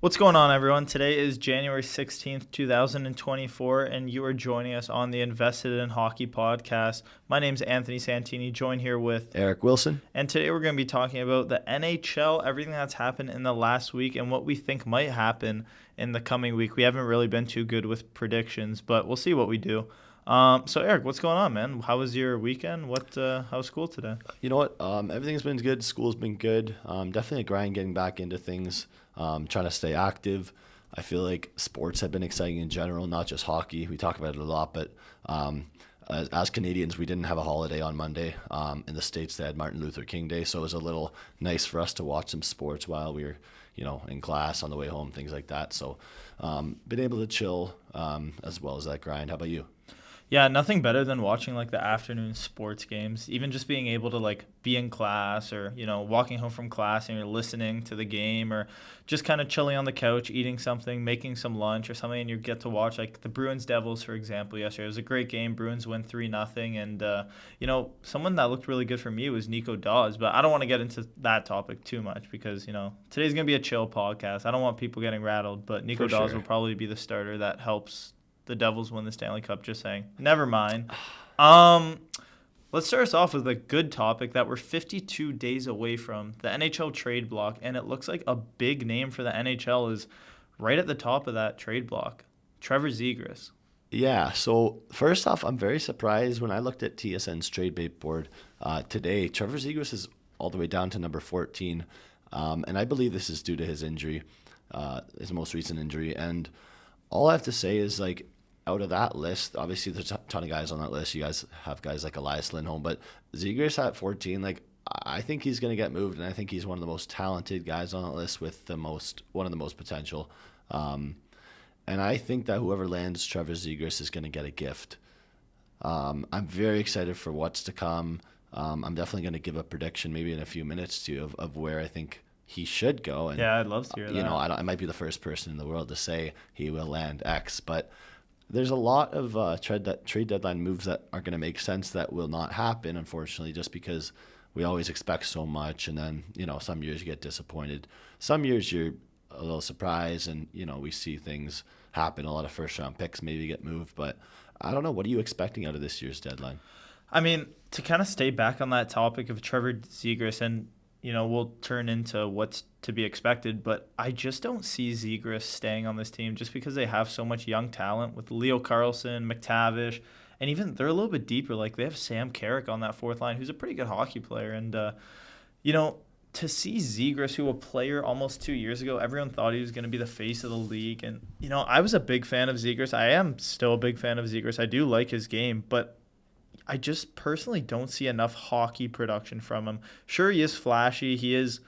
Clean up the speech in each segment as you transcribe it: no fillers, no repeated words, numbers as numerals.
What's going on, everyone? Today is January 16th, 2024, and you are joining us on the Invested in Hockey podcast. My name is Anthony Santini, joined here with Eric Wilson. and today we're going to be talking about the NHL, everything that's happened in the last week, and what we think might happen in the coming week. We haven't really been too good with predictions, but we'll see what we do. So, Eric, what's going on, man? How was your weekend? How was school today? You know what? Everything's been good. School's been good. Definitely a grind getting back into things, trying to stay active. I feel like sports have been exciting in general, not just hockey. We talk about it a lot, but as Canadians, we didn't have a holiday on Monday. In the States, they had Martin Luther King Day, so it was a little nice for us to watch some sports while we were, in class, on the way home, things like that. So been able to chill as well as that grind. How about you? Yeah, nothing better than watching like the afternoon sports games. Even just being able to like be in class or, walking home from class and you're listening to the game or just kind of chilling on the couch, eating something, making some lunch or something, and you get to watch like the Bruins Devils, for example, yesterday. It was a great game. Bruins win 3-0. And, someone that looked really good for me was Nico Dawes. But I don't want to get into that topic too much because, today's going to be a chill podcast. I don't want people getting rattled, but Nico Dawes will probably be the starter that helps the Devils win the Stanley Cup, just saying. Never mind. Let's start us off with a good topic that we're 52 days away from, the NHL trade block, and it looks like a big name for the NHL is right at the top of that trade block, Trevor Zegras. Yeah, so first off, I'm very surprised when I looked at TSN's trade bait board today. Trevor Zegras is all the way down to number 14, and I believe this is due to his injury, his most recent injury. And all I have to say is, like, out of that list, obviously there's a ton of guys on that list. You guys have guys like Elias Lindholm, but Zegras at 14, like, I think he's going to get moved, and I think he's one of the most talented guys on that list with one of the most potential. And I think that whoever lands Trevor Zegras is going to get a gift. I'm very excited for what's to come. I'm definitely going to give a prediction maybe in a few minutes too of where I think he should go. And, Yeah, I'd love to hear that. I might be the first person in the world to say he will land X, but there's a lot of trade deadline moves that are going to make sense that will not happen, unfortunately, just because we always expect so much, and then some years you get disappointed. Some years you're a little surprised, and we see things happen. A lot of first round picks maybe get moved, but I don't know. What are you expecting out of this year's deadline? I mean, to kind of stay back on that topic of Trevor Zegras, and we'll turn into what's to be expected, but I just don't see Zegras staying on this team just because they have so much young talent with Leo Carlson, McTavish, and even they're a little bit deeper. Like, they have Sam Carrick on that fourth line, who's a pretty good hockey player. And, to see Zegras, who a player almost 2 years ago, everyone thought he was going to be the face of the league. And, I was a big fan of Zegras. I am still a big fan of Zegras. I do like his game, but I just personally don't see enough hockey production from him. Sure, he is flashy. He is,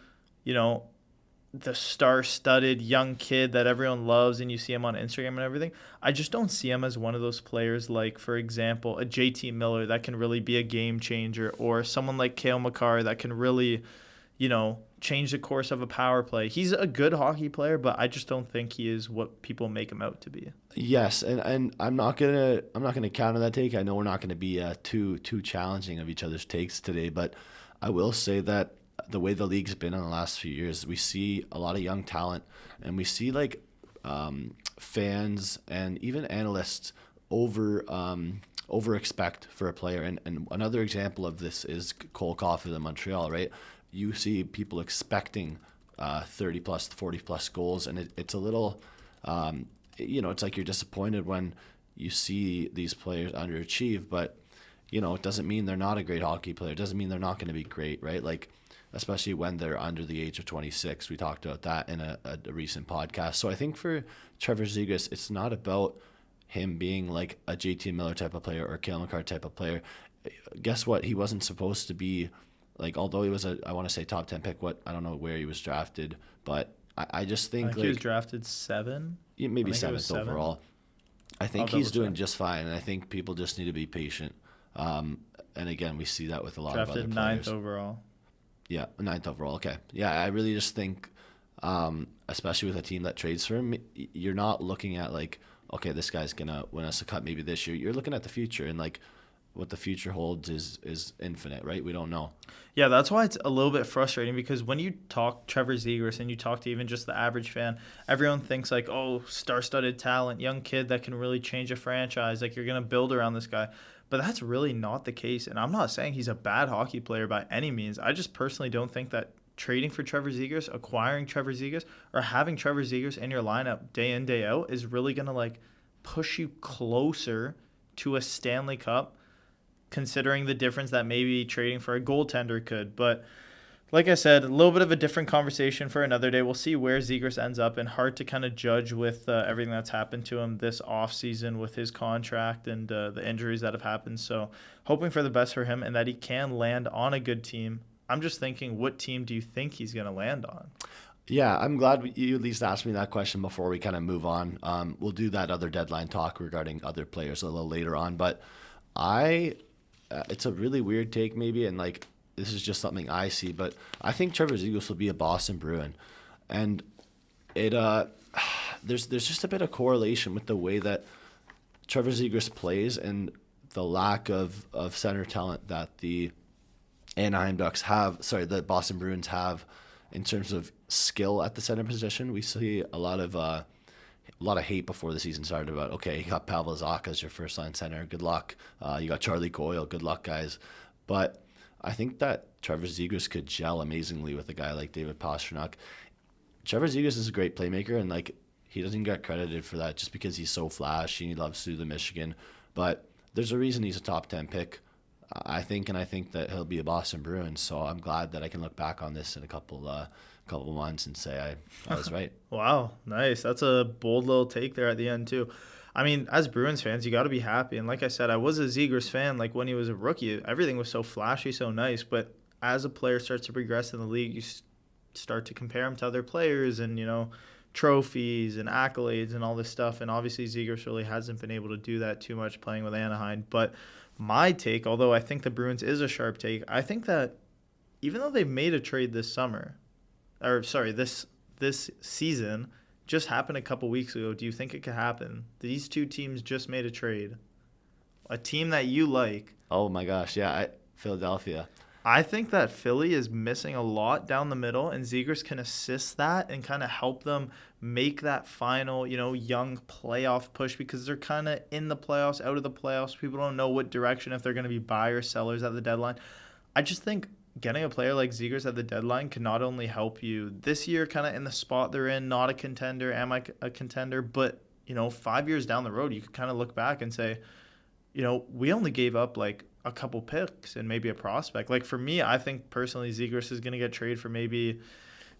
the star-studded young kid that everyone loves, and you see him on Instagram and everything. I just don't see him as one of those players like, for example, a JT Miller that can really be a game changer, or someone like Cale Makar that can really, change the course of a power play. He's a good hockey player, but I just don't think he is what people make him out to be. Yes, and I'm not gonna counter that take. I know we're not gonna be too challenging of each other's takes today, but I will say that the way the league's been in the last few years, we see a lot of young talent, and we see like fans and even analysts over expect for a player. And another example of this is Cole Caulfield in Montreal, right? You see people expecting 30 plus, 40 plus goals, and it's a little, it's like you're disappointed when you see these players underachieve, but it doesn't mean they're not a great hockey player. It doesn't mean they're not going to be great, right? Like, especially when they're under the age of 26. We talked about that in a recent podcast. So I think for Trevor Zegras, it's not about him being like a JT Miller type of player or Cale Makar type of player. Guess what? He wasn't supposed to be, like, although he was I want to say top 10 pick, I don't know where he was drafted, but I just think he was drafted 7? Yeah, maybe 7th overall. I think he's doing just fine, and I think people just need to be patient. And again, we see that with a lot of other players. Drafted 9th overall. Yeah, 9th overall. Okay. Yeah, I really just think, especially with a team that trades for him, you're not looking at like, okay, this guy's going to win us a cup maybe this year. You're looking at the future, and like what the future holds is infinite, right? We don't know. Yeah, that's why it's a little bit frustrating because when you talk Trevor Zegras and you talk to even just the average fan, everyone thinks like, oh, star-studded talent, young kid that can really change a franchise. Like you're going to build around this guy. But that's really not the case. And I'm not saying he's a bad hockey player by any means. I just personally don't think that trading for Trevor Zegras, acquiring Trevor Zegras, or having Trevor Zegras in your lineup day in, day out is really going to like push you closer to a Stanley Cup, considering the difference that maybe trading for a goaltender could. But like I said, a little bit of a different conversation for another day. We'll see where Zegras ends up, and hard to kind of judge with everything that's happened to him this offseason with his contract and the injuries that have happened. So hoping for the best for him and that he can land on a good team. I'm just thinking, what team do you think he's going to land on? Yeah, I'm glad you at least asked me that question before we kind of move on. We'll do that other deadline talk regarding other players a little later on, but it's a really weird take maybe, and like this is just something I see, but I think Trevor Zegras will be a Boston Bruin, and it there's just a bit of correlation with the way that Trevor Zegras plays and the lack of center talent that the the Boston Bruins have in terms of skill at the center position. We see a lot of hate before the season started about, okay, you got Pavel Zacha as your first line center. Good luck. You got Charlie Coyle. Good luck, guys. But I think that Trevor Zegras could gel amazingly with a guy like David Pastrnak. Trevor Zegras is a great playmaker, and like he doesn't get credited for that just because he's so flashy and he loves to do the Michigan. But there's a reason he's a top 10 pick, I think, and I think that he'll be a Boston Bruin. So I'm glad that I can look back on this in a couple months and say I was right. Wow, nice. That's a bold little take there at the end too. I mean, as Bruins fans, you got to be happy. And like I said, I was a Zegras fan. Like when he was a rookie, everything was so flashy, so nice. But as a player starts to progress in the league, you start to compare him to other players and, trophies and accolades and all this stuff. And obviously Zegras really hasn't been able to do that too much playing with Anaheim. But my take, although I think the Bruins is a sharp take, I think that even though they've made a trade this season, just happened a couple weeks ago. Do you think it could happen? These two teams just made a trade. A team that you like. Oh my gosh, yeah, Philadelphia. I think that Philly is missing a lot down the middle, and Zegras can assist that and kind of help them make that final, young playoff push, because they're kind of in the playoffs, out of the playoffs. People don't know what direction, if they're going to be buyers, sellers at the deadline. I just think getting a player like Zegras at the deadline can not only help you this year kind of in the spot they're in, not a contender, am I a contender, but, 5 years down the road, you could kind of look back and say, we only gave up like a couple picks and maybe a prospect. Like for me, I think personally Zegras is going to get traded for maybe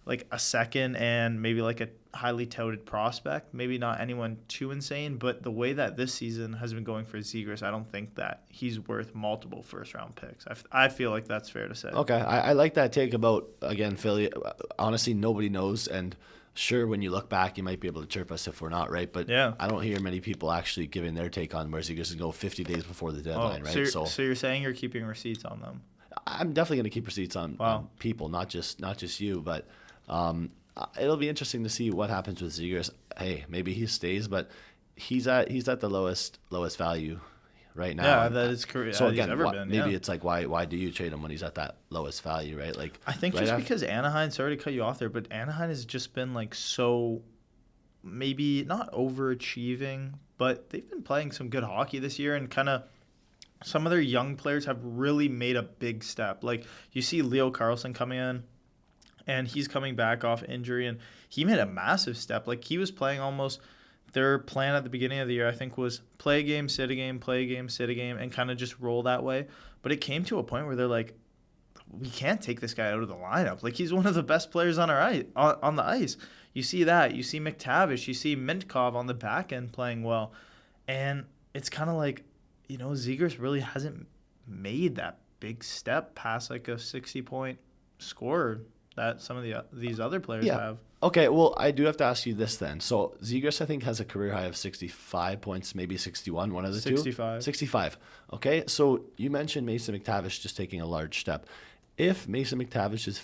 like a second and maybe like a highly touted prospect. Maybe not anyone too insane, but the way that this season has been going for Zegras, I don't think that he's worth multiple first-round picks. I feel like that's fair to say. Okay, I like that take about, again, Philly. Honestly, nobody knows, and sure, when you look back, you might be able to chirp us if we're not right, but yeah. I don't hear many people actually giving their take on where Zegras can go 50 days before the deadline, right? So you're saying you're keeping receipts on them? I'm definitely going to keep receipts on people, not just you, but it'll be interesting to see what happens with Zegras. Hey, maybe he stays, but he's at the lowest value right now. Yeah, that is correct. So again, maybe it's like why do you trade him when he's at that lowest value, right? Like I think right just because Anaheim, sorry to cut you off there, but Anaheim has just been like so, maybe not overachieving, but they've been playing some good hockey this year, and kind of some of their young players have really made a big step. Like you see Leo Carlson coming in, and he's coming back off injury, and he made a massive step. Like he was playing almost. Their plan at the beginning of the year, I think, was play a game, sit a game, play a game, sit a game, and kind of just roll that way. But it came to a point where they're like, we can't take this guy out of the lineup. Like, he's one of the best players on on the ice. You see that. You see McTavish. You see Mintkov on the back end playing well. And it's kind of like, Zegras really hasn't made that big step past like a 60-point scorer that some of these other players have. Okay, well, I do have to ask you this then. So Zegras, I think, has a career high of 65 points, maybe 61, one of the 65. two? 65. Okay, so you mentioned Mason McTavish just taking a large step. if Mason McTavish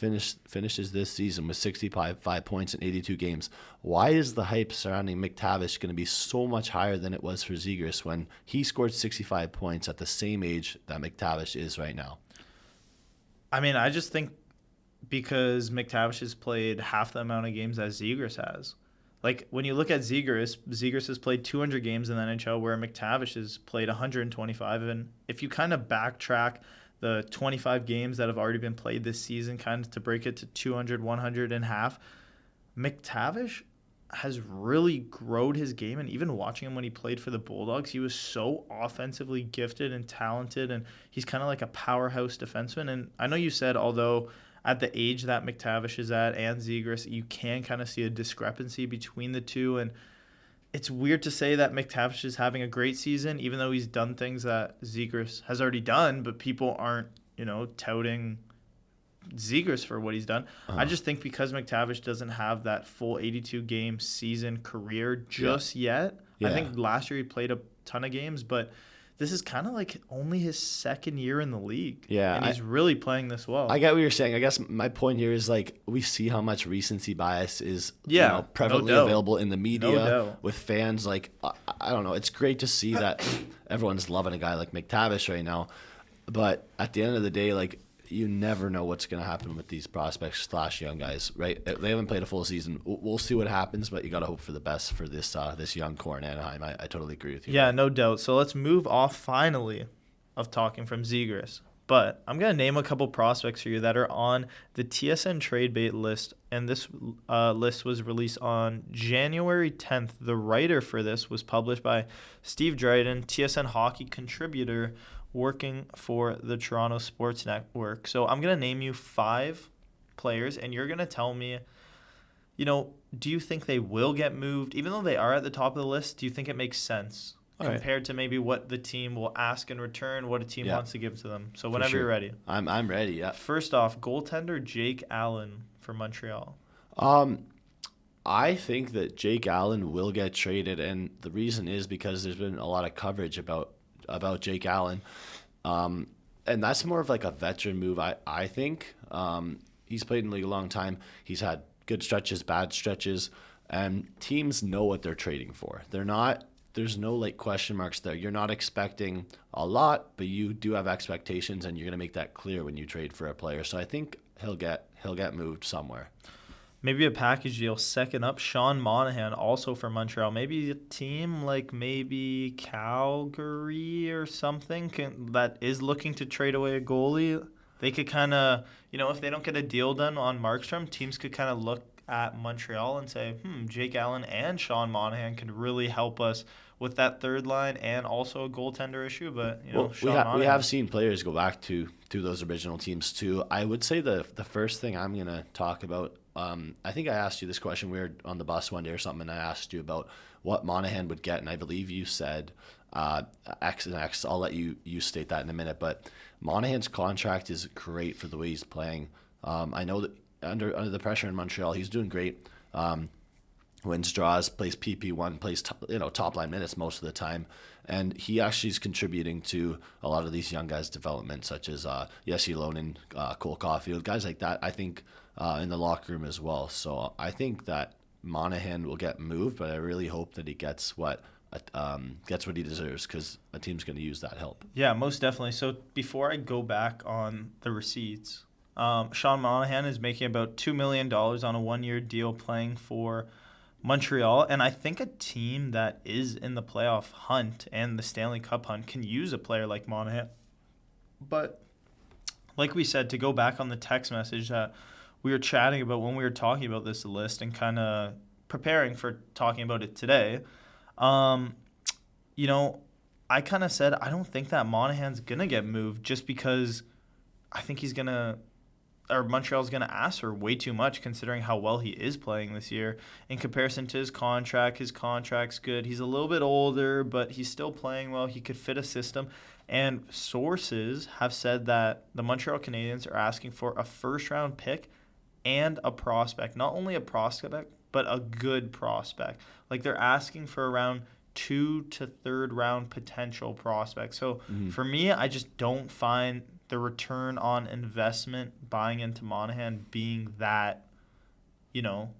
finishes this season with 65 points in 82 games, why is the hype surrounding McTavish going to be so much higher than it was for Zegras when he scored 65 points at the same age that McTavish is right now? I mean, I just think because McTavish has played half the amount of games as Zegras has. Like, when you look at Zegras has played 200 games in the NHL, where McTavish has played 125. And if you kind of backtrack the 25 games that have already been played this season, kind of to break it to 200, 100 and half, McTavish has really grown his game. And even watching him when he played for the Bulldogs, he was so offensively gifted and talented, and he's kind of like a powerhouse defenseman. And I know you said, although at the age that McTavish is at and Zegras, you can kind of see a discrepancy between the two. And it's weird to say that McTavish is having a great season, even though he's done things that Zegras has already done, but people aren't, touting Zegras for what he's done. I just think because McTavish doesn't have that full 82 game season career just yet. Yeah. I think last year he played a ton of games, but this is kind of like only his second year in the league. Yeah, and he's really playing this well. I get what you're saying. I guess my point here is, like, we see how much recency bias is prevalently available in the media with fans. Like, I don't know. It's great to see that everyone's loving a guy like McTavish right now. But at the end of the day, like, you never know what's going to happen with these prospects / young guys, right? They haven't played a full season. We'll see what happens, but you got to hope for the best for this young core in Anaheim. I totally agree with you. Yeah, no doubt. So let's move off finally of talking from Zegras. But I'm going to name a couple prospects for you that are on the TSN trade bait list, and this list was released on January 10th. The writer for this was published by Steve Dryden, TSN hockey contributor, working for the Toronto Sports Network. So I'm going to name you 5 players, and you're going to tell me, do you think they will get moved? Even though they are at the top of the list, do you think it makes sense compared to maybe what the team will ask in return, what a team wants to give to them? So whenever you're ready. I'm ready, yeah. First off, goaltender Jake Allen for Montreal. I think that Jake Allen will get traded, and the reason is because there's been a lot of coverage about Jake Allen. And that's more of like a veteran move, I think. He's played in the league a long time. He's had good stretches, bad stretches, and teams know what they're trading for. There's no like question marks there. You're not expecting a lot, but you do have expectations, and you're going to make that clear when you trade for a player. So I think he'll get moved somewhere. Maybe a package deal. Second up, Sean Monahan, also for Montreal. Maybe a team like maybe Calgary or something that is looking to trade away a goalie. They could kind of, if they don't get a deal done on Markstrom, teams could kind of look at Montreal and say, Jake Allen and Sean Monahan could really help us with that third line and also a goaltender issue. But, we have seen players go back to those original teams too. I would say the first thing I'm going to talk about, I think I asked you this question. We were on the bus one day or something, and I asked you about what Monahan would get, and I believe you said X and X. I'll let you state that in a minute, but Monahan's contract is great for the way he's playing. I know that under the pressure in Montreal, he's doing great. Wins draws, plays PP1, plays top line minutes most of the time, and he actually is contributing to a lot of these young guys' development, such as Jesse Lonen, Cole Caulfield, guys like that. I think in the locker room as well. So I think that Monahan will get moved, but I really hope that he gets what he deserves, because a team's going to use that help. Yeah, most definitely. So before I go back on the receipts, Sean Monahan is making about $2 million on a 1-year deal playing for Montreal, and I think a team that is in the playoff hunt and the Stanley Cup hunt can use a player like Monahan. But like we said, to go back on the text message that we were chatting about when we were talking about this list and kind of preparing for talking about it today, I kind of said I don't think that Monahan's going to get moved, just because I think Montreal's going to ask for way too much, considering how well he is playing this year in comparison to his contract. His contract's good. He's a little bit older, but he's still playing well. He could fit a system. And sources have said that the Montreal Canadiens are asking for a first-round pick and a prospect. Not only a prospect, but a good prospect. Like, they're asking for around 2 to 3rd round potential prospects. So for me, I just don't find the return on investment buying into Monahan being that, you know,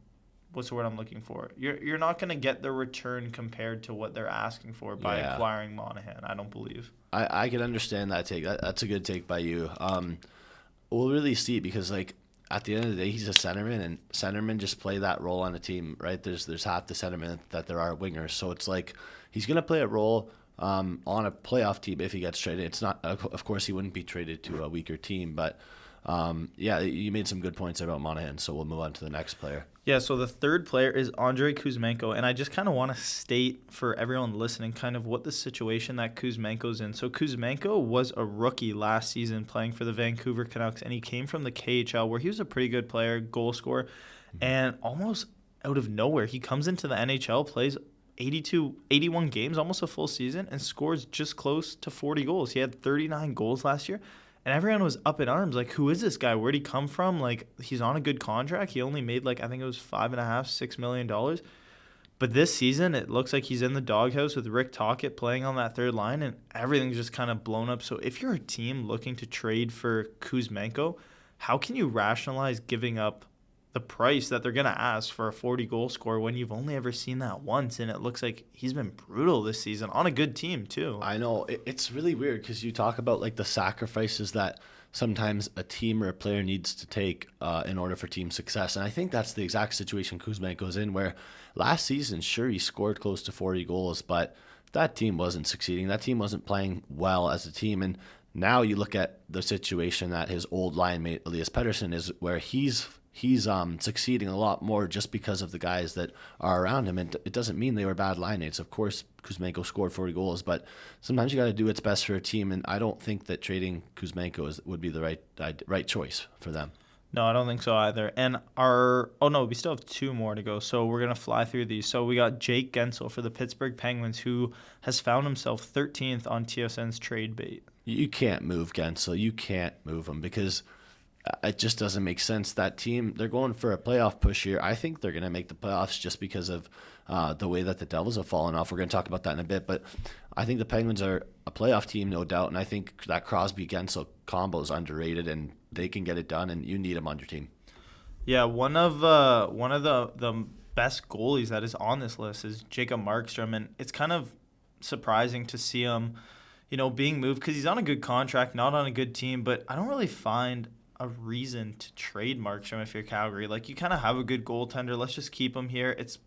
what's the word I'm looking for? You're not going to get the return compared to what they're asking for by Yeah. acquiring Monahan, I don't believe. I can understand that take. That's a good take by you. We'll really see because like at the end of the day, he's a centerman, and centermen just play that role on a team, right? There's half the centermen that there are wingers, so it's like he's gonna play a role on a playoff team if he gets traded. It's not, of course, he wouldn't be traded to a weaker team, but yeah, you made some good points about Monahan, so we'll move on to the next player. Yeah, so the third player is Andrei Kuzmenko, and I just kind of want to state for everyone listening kind of what the situation that Kuzmenko's in. So Kuzmenko was a rookie last season playing for the Vancouver Canucks, and he came from the KHL where he was a pretty good player, goal scorer, and almost out of nowhere, he comes into the NHL, plays 81 games, almost a full season, and scores just close to 40 goals. He had 39 goals last year. And everyone was up in arms, like, who is this guy? Where'd he come from? Like, he's on a good contract. He only made, like, I think it was $5.5–6 million. But this season, it looks like he's in the doghouse with Rick Tocchet playing on that third line, and everything's just kind of blown up. So if you're a team looking to trade for Kuzmenko, how can you rationalize giving up the price that they're going to ask for a 40-goal scorer when you've only ever seen that once? And it looks like he's been brutal this season on a good team, too. I know. It's really weird because you talk about like the sacrifices that sometimes a team or a player needs to take in order for team success. And I think that's the exact situation Kuzmenko's in, where last season, sure, he scored close to 40 goals, but that team wasn't succeeding. That team wasn't playing well as a team. And now you look at the situation that his old line mate, Elias Pettersson, is, where he's succeeding a lot more just because of the guys that are around him. And it doesn't mean they were bad line mates. Of course, Kuzmenko scored 40 goals, but sometimes you got to do what's best for a team. And I don't think that trading Kuzmenko would be the right choice for them. No, I don't think so either. And we still have two more to go. So we're going to fly through these. So we got Jake Gensel for the Pittsburgh Penguins, who has found himself 13th on TSN's trade bait. You can't move Gensel. You can't move him because it just doesn't make sense. That team, they're going for a playoff push here. I think they're going to make the playoffs just because of the way that the Devils have fallen off. We're going to talk about that in a bit, but I think the Penguins are a playoff team, no doubt, and I think that Crosby-Gensel combo is underrated, and they can get it done, and you need them on your team. Yeah, one of the best goalies that is on this list is Jacob Markstrom, and it's kind of surprising to see him, being moved because he's on a good contract, not on a good team, but I don't really find a reason to trade Markstrom if you're Calgary. Like, you kind of have a good goaltender. Let's just keep him here. It's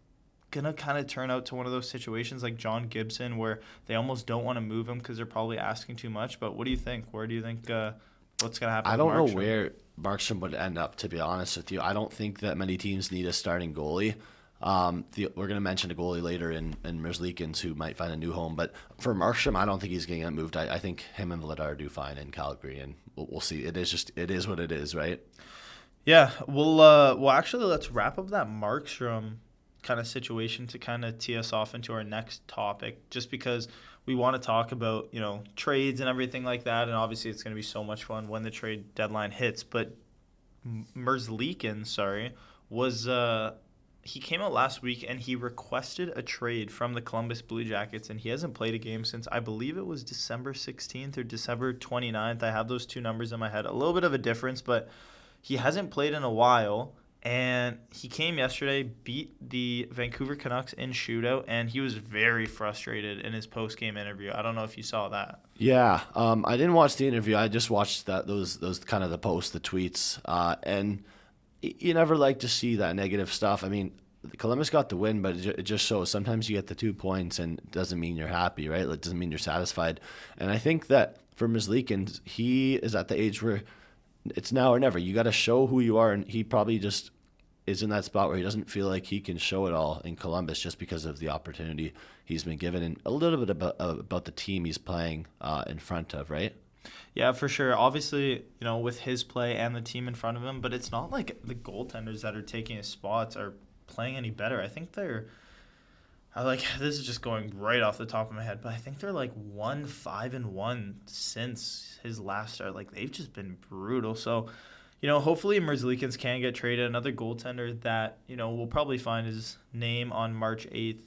going to kind of turn out to one of those situations like John Gibson where they almost don't want to move him because they're probably asking too much. But what do you think? Where do you think what's going to happen I with don't know Markstrom? where Markstrom would end up, to be honest with you. I don't think that many teams need a starting goalie. We're going to mention a goalie later in Merzlikins who might find a new home. But for Markstrom, I don't think he's going to get moved. I think him and Vladar do fine in Calgary, and we'll see. It is what it is, right? Yeah. Well, actually, let's wrap up that Markstrom kind of situation to kind of tee us off into our next topic, just because we want to talk about, trades and everything like that. And obviously, it's going to be so much fun when the trade deadline hits. But Merzlikins, was he came out last week and he requested a trade from the Columbus Blue Jackets, and he hasn't played a game since, I believe it was December 16th or December 29th. I have those two numbers in my head. A little bit of a difference, but he hasn't played in a while, and he came yesterday, beat the Vancouver Canucks in shootout, and he was very frustrated in his post-game interview. I don't know if you saw that. Yeah, I didn't watch the interview. I just watched those kind of the posts, the tweets, and you never like to see that negative stuff. I mean, Columbus got the win, but it just shows sometimes you get the 2 points and it doesn't mean you're happy, right? It doesn't mean you're satisfied. And I think that for Merzlikins, he is at the age where it's now or never. You got to show who you are, and he probably just is in that spot where he doesn't feel like he can show it all in Columbus just because of the opportunity he's been given and a little bit about the team he's playing in front of, right? Yeah, for sure. Obviously, with his play and the team in front of him, but it's not like the goaltenders that are taking his spots are playing any better. I think this is just going right off the top of my head, but I think they're like 1-5-1 since his last start. Like, they've just been brutal. So, hopefully Merzlikins can get traded. Another goaltender that, we'll probably find his name on March 8th,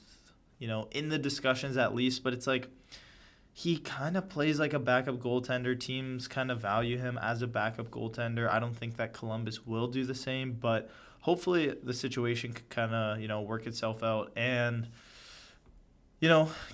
in the discussions at least, but it's like, he kind of plays like a backup goaltender. Teams kind of value him as a backup goaltender. I don't think that Columbus will do the same, but hopefully the situation could kind of, work itself out. And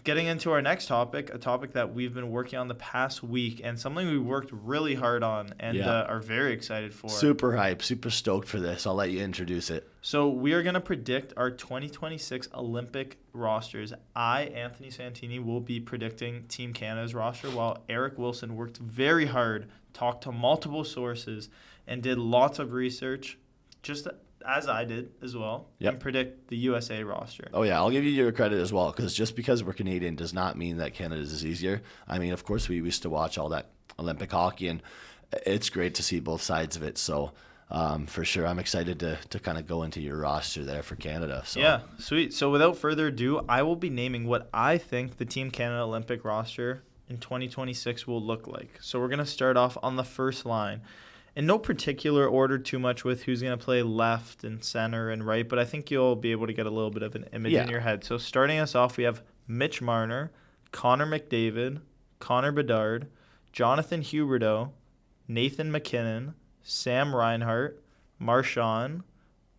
getting into our next topic, a topic that we've been working on the past week and something we worked really hard on and are very excited for. Super hype, super stoked for this. I'll let you introduce it. So we are going to predict our 2026 Olympic rosters. I, Anthony Santini, will be predicting Team Canada's roster, while Eric Wilson worked very hard, talked to multiple sources, and did lots of research, just as I did as well, and predict the USA roster. Oh, yeah, I'll give you your credit as well, because just because we're Canadian does not mean that Canada's is easier. I mean, of course, we used to watch all that Olympic hockey, and it's great to see both sides of it. So, for sure, I'm excited to kind of go into your roster there for Canada. So. Yeah, sweet. So without further ado, I will be naming what I think the Team Canada Olympic roster in 2026 will look like. So we're going to start off on the first line. In no particular order too much with who's going to play left and center and right, but I think you'll be able to get a little bit of an image in your head. So starting us off, we have Mitch Marner, Connor McDavid, Connor Bedard, Jonathan Huberdeau, Nathan McKinnon, Sam Reinhart, Marchand,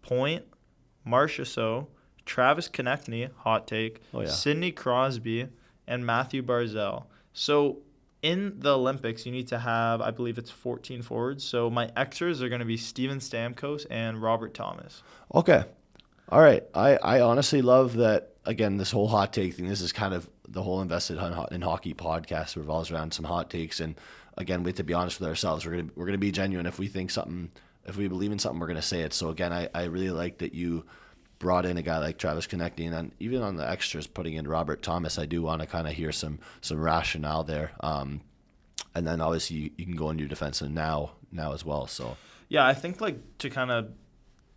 Point, Marchessault, Travis Konechny, hot take, Sidney Crosby, and Matthew Barzal. So in the Olympics, you need to have, I believe it's 14 forwards. So my Xers are going to be Steven Stamkos and Robert Thomas. Okay. All right. I honestly love that, again, this whole hot take thing. This is kind of the whole Invested in Hockey podcast revolves around some hot takes. And, again, we have to be honest with ourselves. We're gonna be genuine. If we think something, if we believe in something, we're going to say it. So, again, I really like that you brought in a guy like Travis Konechny, and then even on the extras, putting in Robert Thomas, I do want to kind of hear some rationale there. And then obviously you can go into your defenseman now as well. So yeah, I think to kind of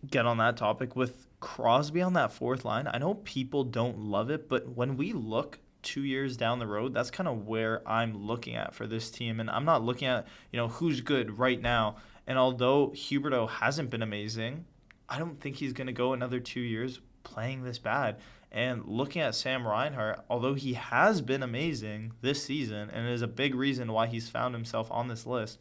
get on that topic with Crosby on that fourth line, I know people don't love it, but when we look 2 years down the road, that's kind of where I'm looking at for this team, and I'm not looking at who's good right now. And although Huberdeau hasn't been amazing, I don't think he's going to go another 2 years playing this bad. And looking at Sam Reinhart, although he has been amazing this season and is a big reason why he's found himself on this list,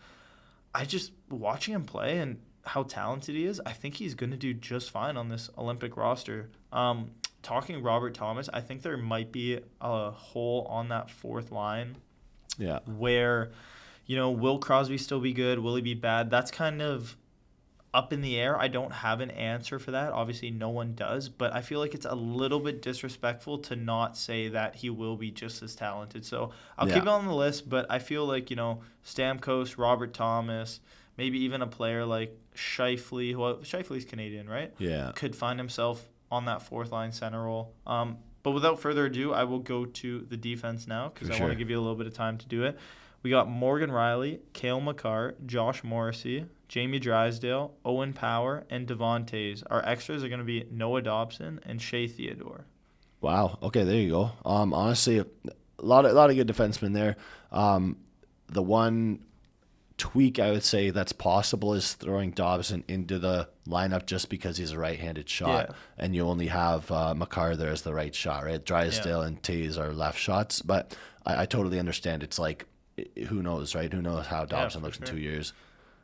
watching him play and how talented he is, I think he's going to do just fine on this Olympic roster. Talking Robert Thomas, I think there might be a hole on that fourth line where, will Crosby still be good? Will he be bad? That's kind of up in the air. I don't have an answer for that. Obviously, no one does, but I feel like it's a little bit disrespectful to not say that he will be just as talented. So I'll keep it on the list, but I feel like, Stamkos, Robert Thomas, maybe even a player like Scheifele, Scheifele's Canadian, right? Yeah. Could find himself on that fourth line center role. But without further ado, I will go to the defense now because I want to give you a little bit of time to do it. We got Morgan Riley, Cale Makar, Josh Morrissey, Jamie Drysdale, Owen Power, and Devon Toews. Our extras are going to be Noah Dobson and Shea Theodore. Wow. Okay, there you go. Honestly, a lot of good defensemen there. The one tweak I would say that's possible is throwing Dobson into the lineup just because he's a right-handed shot, and you only have Makar there as the right shot, right? Drysdale and Toews are left shots, but I totally understand. It's like, who knows, right? Who knows how Dobson looks in 2 years?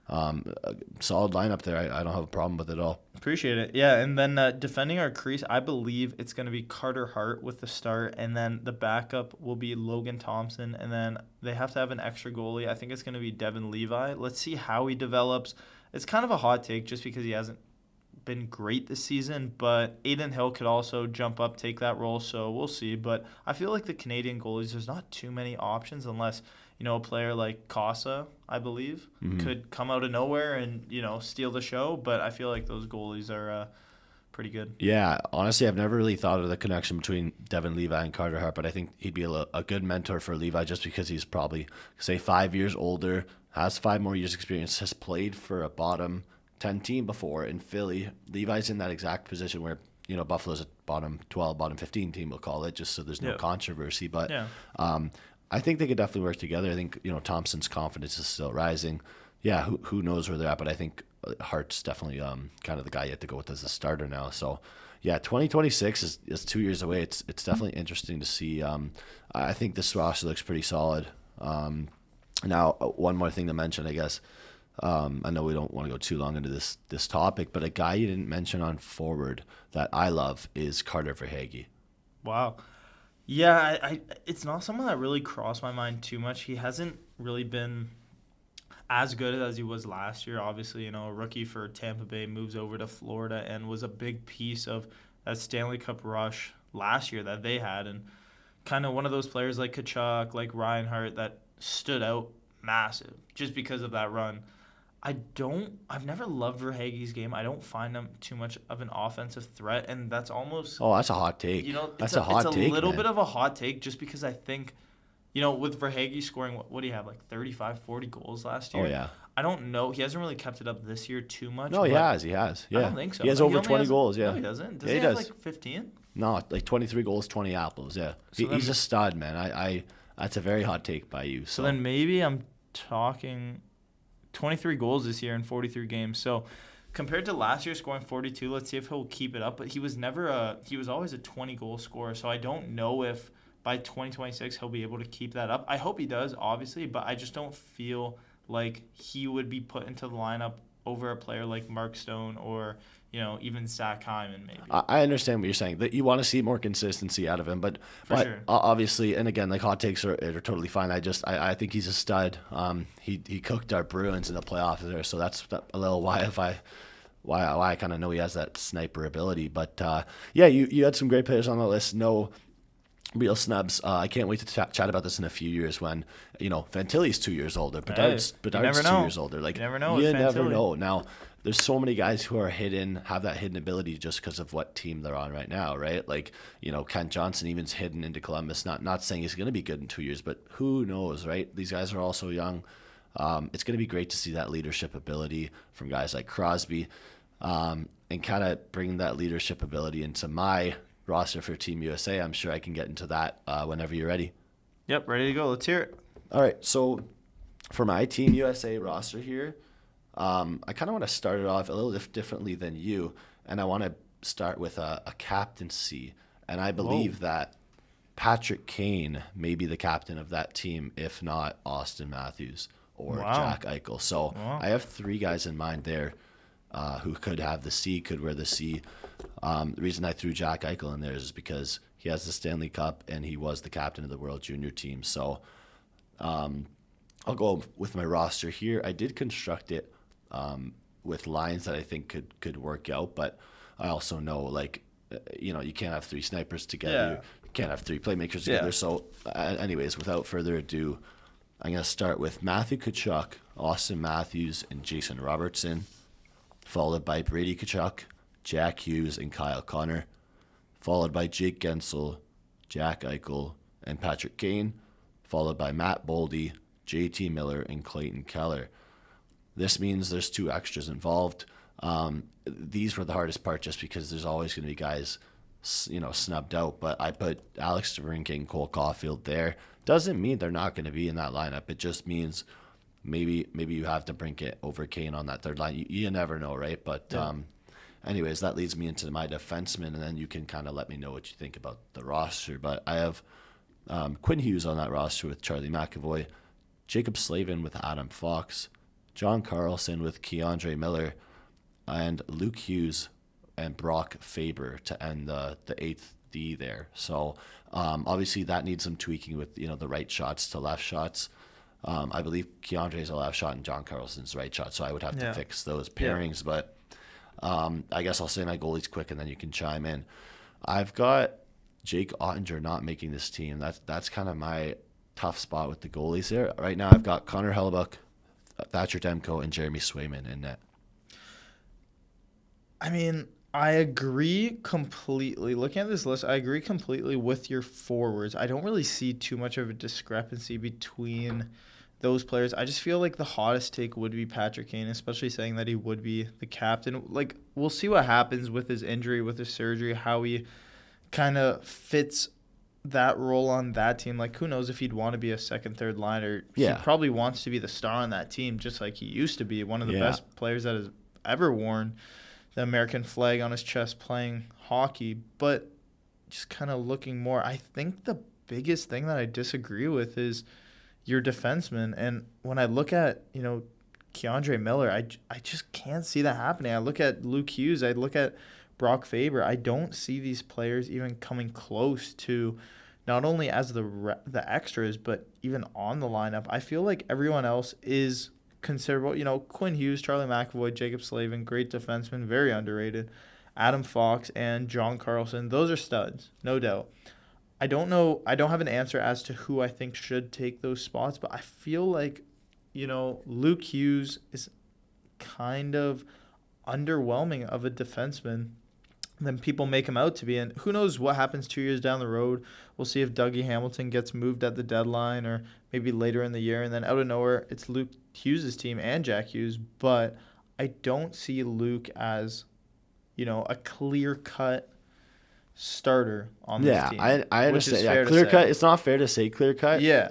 Solid lineup there. I don't have a problem with it at all. Appreciate it. Yeah, and then defending our crease, I believe it's going to be Carter Hart with the start, and then the backup will be Logan Thompson, and then they have to have an extra goalie. I think it's going to be Devin Levi. Let's see how he develops. It's kind of a hot take just because he hasn't been great this season, but Aiden Hill could also jump up, take that role, so we'll see. But I feel like the Canadian goalies, there's not too many options unless a player like Casa, I believe, could come out of nowhere and, steal the show. But I feel like those goalies are pretty good. Yeah, honestly, I've never really thought of the connection between Devin Levi and Carter Hart, but I think he'd be a good mentor for Levi just because he's probably, say, 5 years older, has 5 more years experience, has played for a bottom 10 team before in Philly. Levi's in that exact position where, Buffalo's a bottom 12, bottom 15 team, we'll call it, just so there's no controversy. But I think they could definitely work together. I think, Thompson's confidence is still rising. Yeah, who knows where they're at, but I think Hart's definitely kind of the guy you have to go with as a starter now. So yeah, 2026 is 2 years away. It's definitely interesting to see. I think this roster looks pretty solid. Now, one more thing to mention, I guess. I know we don't want to go too long into this topic, but a guy you didn't mention on forward that I love is Carter Verhaeghe. Wow. Yeah, it's not someone that really crossed my mind too much. He hasn't really been as good as he was last year. Obviously, a rookie for Tampa Bay moves over to Florida and was a big piece of that Stanley Cup rush last year that they had. And kind of one of those players like Kachuk, like Reinhart that stood out massive just because of that run. I've never loved Verhaeghe's game. I don't find him too much of an offensive threat, and that's almost, Oh, that's a hot take. it's That's a hot take, a little man. bit of a hot take just because I think, with Verhaeghe scoring, what do you have, like 35, 40 goals last year? Oh yeah. I don't know. He hasn't really kept it up this year too much. No, he but has. Yeah. I don't think so. He has No, over only 20 goals. Yeah. No, he doesn't. Does Yeah, he he have does. like 15? No, like 23 goals, 20 apples. Yeah. So He's a stud, man. I that's a very hot take by you. So then maybe I'm talking 23 goals this year in 43 games. So compared to last year scoring 42, let's see if he'll keep it up. But he was always a 20 goal scorer. So I don't know if by 2026 he'll be able to keep that up. I hope he does, obviously, but I just don't feel like he would be put into the lineup over a player like Mark Stone or even Zach Hyman maybe. I understand what you're saying. That you want to see more consistency out of him, but Sure. Obviously, and again, like hot takes are totally fine. I think he's a stud. He cooked our Bruins in the playoffs there, so that's a little why I kind of know he has that sniper ability. But yeah, you had some great players on the list. No real snubs. I can't wait to chat about this in a few years when Fantilli's 2 years older, Bedard's never 2 know. years older. Like You never know you with never Fantilli. know. Now there's so many guys who are have that hidden ability just because of what team they're on right now, right? Like Kent Johnson even's hidden into Columbus. Not saying he's going to be good in 2 years, but who knows, right? These guys are all so young. It's going to be great to see that leadership ability from guys like Crosby, and kind of bring that leadership ability into my roster for Team USA. I'm sure I can get into that whenever you're ready. Yep, ready to go. Let's hear it. All right, so for my Team USA roster here, I kind of want to start it off a little differently than you, and I want to start with a captaincy. And I believe that Patrick Kane may be the captain of that team, if not Austin Matthews or Jack Eichel. So I have 3 guys in mind there who could have the C, could wear the C. The reason I threw Jack Eichel in there is because he has the Stanley Cup and he was the captain of the World Junior team. So I'll go with my roster here. I did construct it with lines that I think could work out, but I also know you can't have 3 snipers together. Yeah. You can't have 3 playmakers together. Yeah. So anyways, without further ado, I'm going to start with Matthew Tkachuk, Austin Matthews, and Jason Robertson, followed by Brady Tkachuk, Jack Hughes, and Kyle Connor, followed by Jake Gensel, Jack Eichel, and Patrick Kane, followed by Matt Boldy, JT Miller, and Clayton Keller. This means there's 2 extras involved. These were the hardest part just because there's always going to be guys, snubbed out. But I put Alex DeBrincat and Cole Caulfield there. Doesn't mean they're not going to be in that lineup. It just means maybe you have DeBrincat over Kane on that third line. You never know, right? But anyways, that leads me into my defenseman, and then you can kind of let me know what you think about the roster. But I have Quinn Hughes on that roster with Charlie McAvoy, Jacob Slavin with Adam Fox, John Carlson with Keandre Miller, and Luke Hughes and Brock Faber to end the 8th D there. So obviously that needs some tweaking with the right shots to left shots. I believe Keandre's a left shot and John Carlson's right shot, so I would have to fix those pairings. Yeah. But I guess I'll say my goalies quick and then you can chime in. I've got Jake Ottinger not making this team. That's kind of my tough spot with the goalies there. Right now I've got Connor Hellebuyck, Thatcher Demko, and Jeremy Swayman in net. I mean, I agree completely. Looking at this list, I agree completely with your forwards. I don't really see too much of a discrepancy between those players. I just feel like the hottest take would be Patrick Kane, especially saying that he would be the captain. Like, we'll see what happens with his injury, with his surgery, how he kind of fits that role on that team. Like, who knows if he'd want to be a second, third liner. Yeah. He probably wants to be the star on that team, just like he used to be, one of the best players that has ever worn the American flag on his chest playing hockey. But just kind of looking more, I think the biggest thing that I disagree with is your defenseman. And when I look at, Keandre Miller, I just can't see that happening. I look at Luke Hughes, I look at Brock Faber. I don't see these players even coming close to not only as the extras, but even on the lineup. I feel like everyone else is considerable. Quinn Hughes, Charlie McAvoy, Jacob Slavin, great defensemen, very underrated. Adam Fox and John Carlson, those are studs, no doubt. I don't know. I don't have an answer as to who I think should take those spots, but I feel like, Luke Hughes is kind of underwhelming of a defenseman than people make him out to be. And who knows what happens 2 years down the road. We'll see if Dougie Hamilton gets moved at the deadline or maybe later in the year. And then out of nowhere, it's Luke Hughes' team and Jack Hughes. But I don't see Luke as, a clear-cut starter on this team. Yeah, I understand. Yeah, clear cut. It's not fair to say clear cut. Yeah.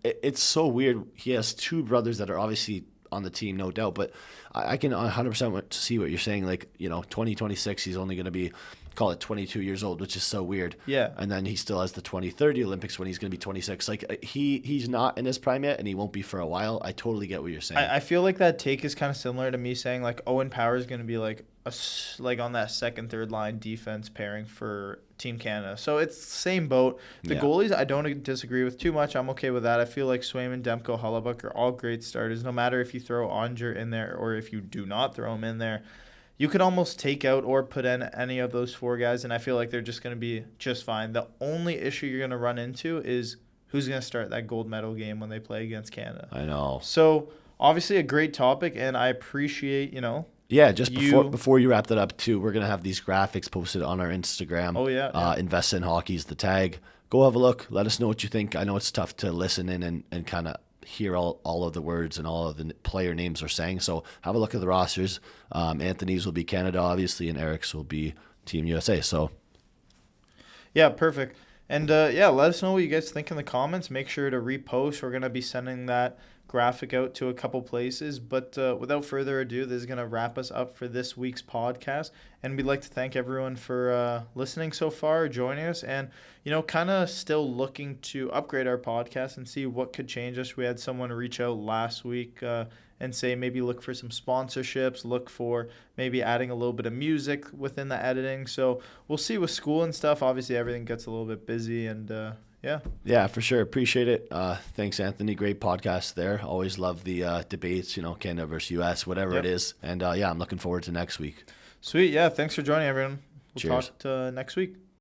It's so weird. He has two brothers that are obviously on the team, no doubt. But I can 100% see what you're saying. Like, 2026, he's only going to be, call it 22 years old, which is so weird. Yeah. And then he still has the 2030 Olympics when he's going to be 26. Like, he's not in his prime yet, and he won't be for a while. I totally get what you're saying. I feel like that take is kind of similar to me saying, like, Owen Power is going to be, like on that second, third line defense pairing for Team Canada. So it's the same boat. The goalies, I don't disagree with too much. I'm okay with that. I feel like Swayman, Demko, Hellebuck are all great starters. No matter if you throw Onger in there or if you do not throw him in there, you could almost take out or put in any of those four guys, and I feel like they're just going to be just fine. The only issue you're going to run into is who's going to start that gold medal game when they play against Canada. I know. So obviously a great topic, and I appreciate, Yeah, just before you wrap that up, too, we're going to have these graphics posted on our Instagram. Oh, yeah. Invest in Hockey is the tag. Go have a look. Let us know what you think. I know it's tough to listen in and kind of hear all of the words and all of the player names are saying. So have a look at the rosters. Anthony's will be Canada, obviously, and Eric's will be Team USA. So, yeah, perfect. And, let us know what you guys think in the comments. Make sure to repost. We're going to be sending that graphic out to a couple places. But without further ado, this is going to wrap us up for this week's podcast. And we'd like to thank everyone for listening so far, joining us, and, kind of still looking to upgrade our podcast and see what could change us. We had someone reach out last week and say maybe look for some sponsorships, look for maybe adding a little bit of music within the editing. So we'll see with school and stuff. Obviously, everything gets a little bit busy and yeah. Yeah, for sure. Appreciate it. Thanks, Anthony. Great podcast there. Always love the debates, Canada versus U.S., whatever it is. And, I'm looking forward to next week. Sweet. Yeah, thanks for joining, everyone. We'll Cheers. talk next week.